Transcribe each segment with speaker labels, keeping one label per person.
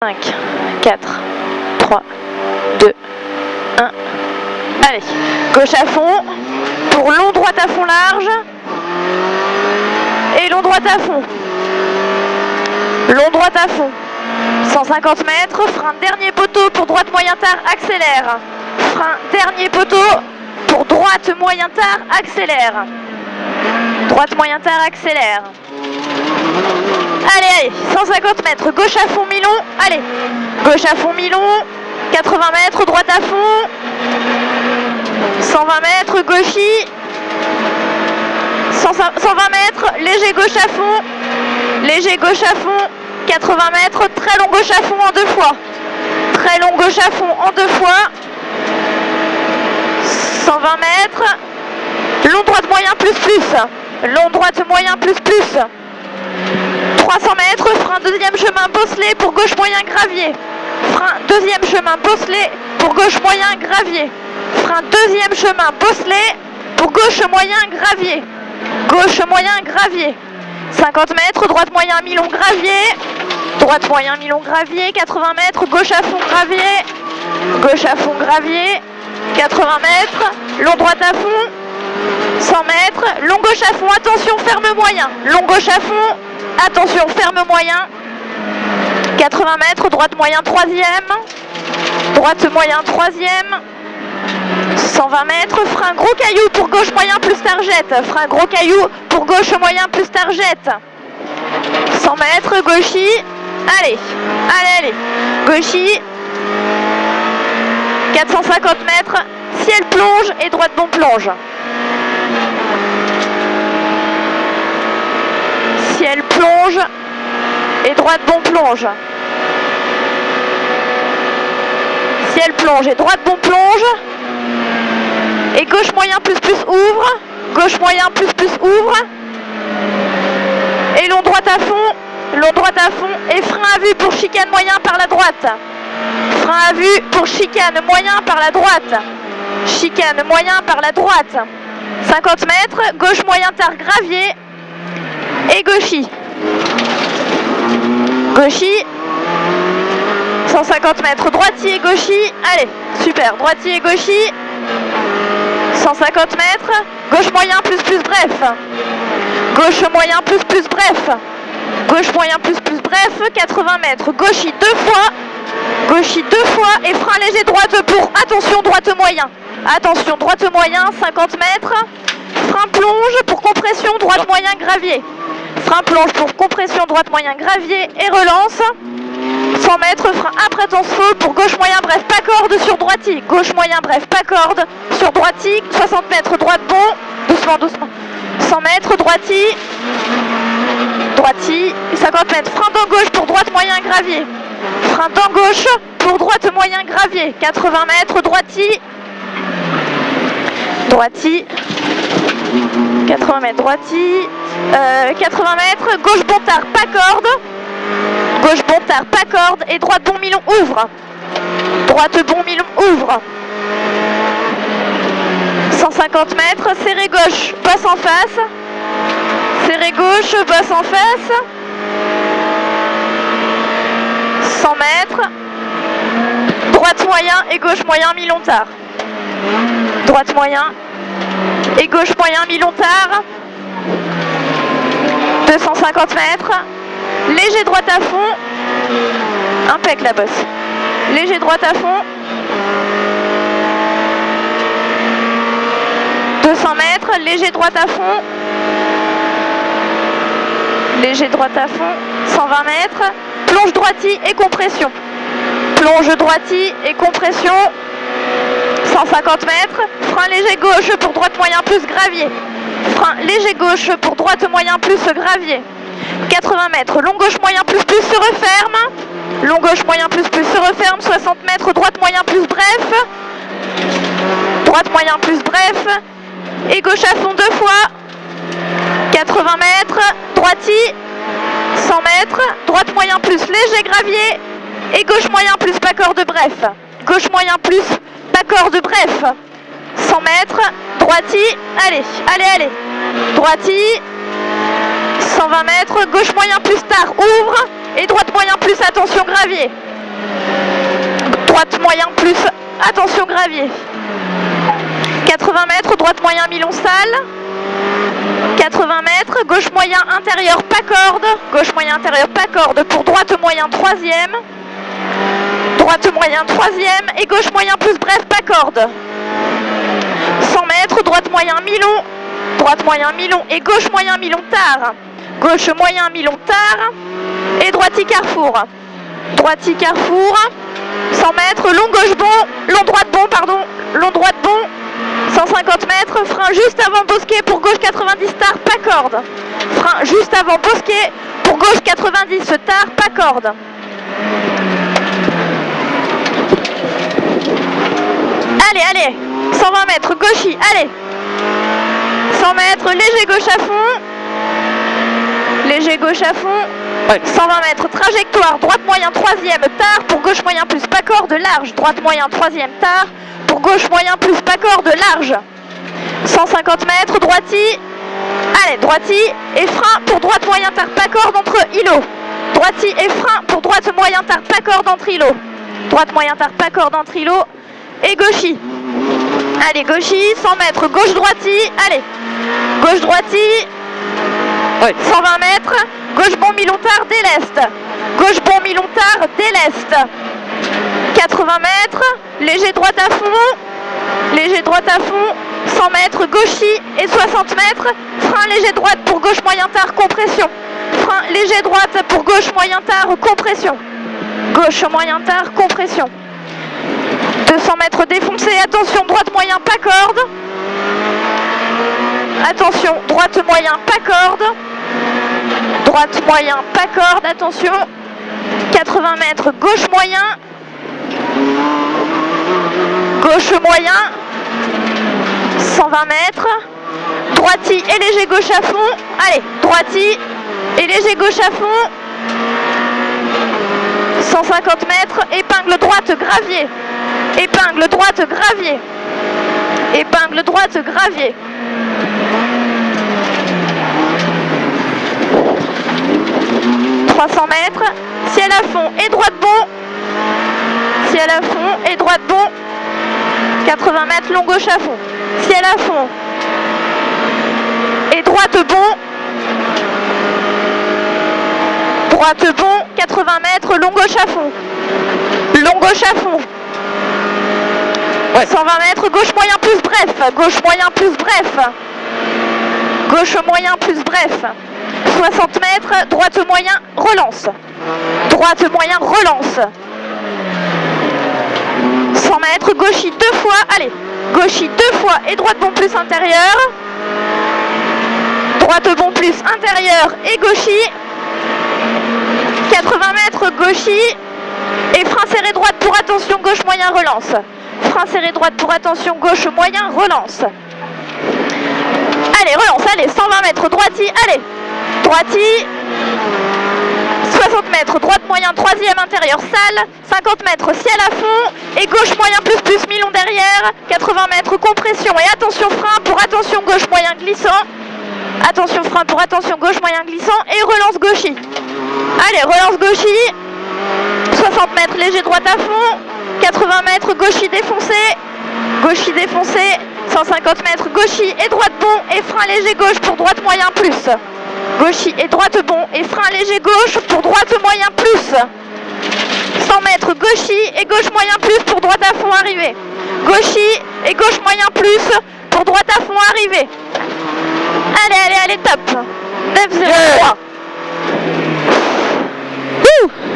Speaker 1: 5, 4, 3, 2, 1. Allez, gauche à fond, pour long droite à fond large, et long droite à fond. Long droite à fond, 150 mètres, frein dernier poteau pour droite moyen tard, accélère. Frein dernier poteau pour droite moyen tard, accélère. Droite moyen tard, accélère. Allez, allez, 150 mètres, gauche à fond mi-long, allez. Gauche à fond mi-long, 80 mètres, droite à fond. 120 mètres, gauchis. 120 mètres, léger gauche à fond. Léger gauche à fond, 80 mètres, très long gauche à fond en deux fois. Très long gauche à fond en deux fois. 120 mètres. Long droite moyen plus plus. Long droite moyen plus plus. 300 mètres, frein deuxième chemin bosselé pour gauche moyen gravier. Frein deuxième chemin bosselé pour gauche moyen gravier. Frein deuxième chemin bosselé pour gauche moyen gravier. Gauche moyen gravier. 50 mètres, droite moyen mi-long gravier. Droite moyen mi-long gravier. 80 mètres, gauche à fond gravier. Gauche à fond gravier. 80 mètres, long droite à fond. 100 mètres, long gauche à fond, attention, ferme moyen. Long gauche à fond, attention, ferme moyen. 80 mètres, droite moyen troisième. Droite moyen troisième. 120 mètres, frein gros caillou pour gauche moyen plus targette. Frein gros caillou pour gauche moyen plus targette. 100 mètres, gauchis. Allez, allez, allez. Gauchis. 450 mètres, ciel plonge et droite bon plonge. Ciel plonge et droite bon plonge. Ciel plonge et droite bon plonge. Et gauche moyen plus plus ouvre. Gauche moyen plus plus ouvre. Et long droite à fond. Long droite à fond. Et frein à vue pour chicane moyen par la droite. Frein à vue pour chicane moyen par la droite. Chicane moyen par la droite. 50 mètres. Gauche moyen tard gravier. Et gauchis. Gauchis. 150 mètres, droitier et gauchis. Allez, super, droitier et gauchis. 150 mètres, gauche moyen plus plus bref. Gauche moyen plus plus bref. Gauche moyen plus plus bref, 80 mètres, gauchis deux fois. Gauchis deux fois et frein léger droite pour, attention, droite moyen. Attention, droite moyen, 50 mètres. Frein plonge pour compression, droite moyen gravier. Frein plonge pour compression, droite moyen gravier et relance. 100 mètres, frein après ton saut pour gauche moyen bref, pas corde sur droitier. Gauche moyen bref, pas corde sur droitier. 60 mètres, droite bon. Doucement, doucement. 100 mètres, droitier. Droitier. 50 mètres, frein d'en gauche pour droite moyen gravier. Frein d'en gauche pour droite moyen gravier. 80 mètres, droitier. Droitier. 80 mètres, droitier. 80 mètres, gauche bon tard, pas corde. Gauche bon tard, pas corde. Et droite bon mi-long, ouvre. Droite bon mi-long, ouvre. 150 mètres, serré gauche, passe en face. Serré gauche, passe en face. 100 mètres. Droite moyen et gauche moyen mi-long tard. Droite moyen et gauche moyen mi-long tard. 250 mètres. Léger droite à fond. Impec la bosse. Léger droite à fond. 200 mètres. Léger droite à fond. Léger droite à fond. 120 mètres. Plonge droitier et compression. Plonge droitier et compression. 150 mètres. Frein léger gauche pour droite moyen plus gravier. Frein léger gauche pour droite moyen plus gravier. 80 mètres, long gauche moyen plus plus se referme. Long gauche moyen plus plus se referme. 60 mètres, droite moyen plus bref. Droite moyen plus bref. Et gauche à fond deux fois. 80 mètres, droitier. 100 mètres, droite moyen plus léger gravier. Et gauche moyen plus pas corde bref. Gauche moyen plus pas corde bref. 100 mètres, droitier. Allez, allez, allez. Droitier. 120 mètres, gauche moyen plus tard, ouvre. Et droite moyen plus, attention gravier. Droite moyen plus, attention gravier. 80 mètres, droite moyen mi-long sale. 80 mètres, gauche moyen intérieur pas corde. Gauche moyen intérieur pas corde pour droite moyen troisième. Droite moyen troisième et gauche moyen plus bref pas corde. 100 mètres, droite moyen mi-long. Droite moyen mi-long et gauche moyen mi-long tard. Gauche moyen mi-long tard et droiti carrefour. Droiti carrefour. 100 mètres, long gauche bon, long droite bon, pardon, long droite bon. 150 mètres, frein juste avant bosquet pour gauche 90 tard, pas corde. Frein juste avant bosquet pour gauche 90 tard, pas corde. Allez, allez, 120 mètres, gauchis, allez. 100 mètres, léger gauche à fond. Léger gauche à fond. 120 mètres, trajectoire, droite moyen troisième tard pour gauche moyen plus pas corde large. Droite moyen troisième tard pour gauche moyen plus pas corde large. 150 mètres, droiti. Allez, droiti et frein pour droite moyen tard pas corde entre îlots. Droiti et frein pour droite moyen tard pas corde entre îlots. Droite moyen tard pas corde entre îlots. Et gauchis. Allez, gauchis, 100 mètres, gauche droiti. Allez, gauche droiti. 120 mètres, gauche bon mi-long tard, déleste. Gauche bon mi-long tard, déleste. 80 mètres, léger droite à fond. Léger droite à fond. 100 mètres, gauchis et 60 mètres. Frein léger droite pour gauche moyen tard, compression. Frein léger droite pour gauche moyen tard, compression. Gauche moyen tard, compression. 200 mètres défoncé, attention, droite moyen pas corde. Attention, droite moyen pas corde. Droite moyen pas corde, attention. 80 mètres, gauche moyen. Gauche moyen. 120 mètres. Droiti et léger gauche à fond. Allez, droiti et léger gauche à fond. 150 mètres, épingle droite gravier. Épingle droite gravier. Épingle droite gravier. Mètres, ciel à fond et droite bon. Ciel à fond et droite bon. 80 mètres, long gauche à fond. Ciel à fond et droite bon. Droite bon, 80 mètres, long gauche à fond. Long gauche à fond. 120 mètres, gauche moyen plus bref. Gauche moyen plus bref. Gauche moyen plus bref. 60 mètres, droite moyen, relance. Droite moyen, relance. 100 mètres, gauchis 2 fois, allez. Gauchis 2 fois et droite bon plus intérieur. Droite bon plus intérieur et gauchis. 80 mètres, gauchis. Et frein serré droite pour attention, gauche moyen, relance. Frein serré droite pour attention, gauche moyen, relance. Allez, relance, allez, 120 mètres, droiti, allez. Droiti, 60 mètres, droite moyen, troisième intérieur sale, 50 mètres, ciel à fond, et gauche moyen plus mi-long derrière, 80 mètres, compression, et attention frein pour attention gauche moyen glissant, attention frein pour attention gauche moyen glissant, et relance gauchis. Allez, relance gauchis, 60 mètres, léger droite à fond, 80 mètres, gauchis défoncé, 150 mètres, gauchis et droite bon, et frein léger gauche pour droite moyen plus. Gauchis et droite bon et frein léger gauche pour droite moyen plus. 100 mètres, gauchis et gauche moyen plus pour droite à fond arrivé. Gauchis et gauche moyen plus pour droite à fond arrivé. Allez, allez, allez, top. 9,03.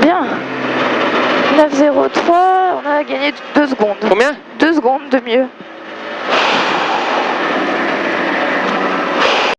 Speaker 1: Bien. 9,03, on a gagné 2 secondes.
Speaker 2: Combien?
Speaker 1: 2 secondes de mieux.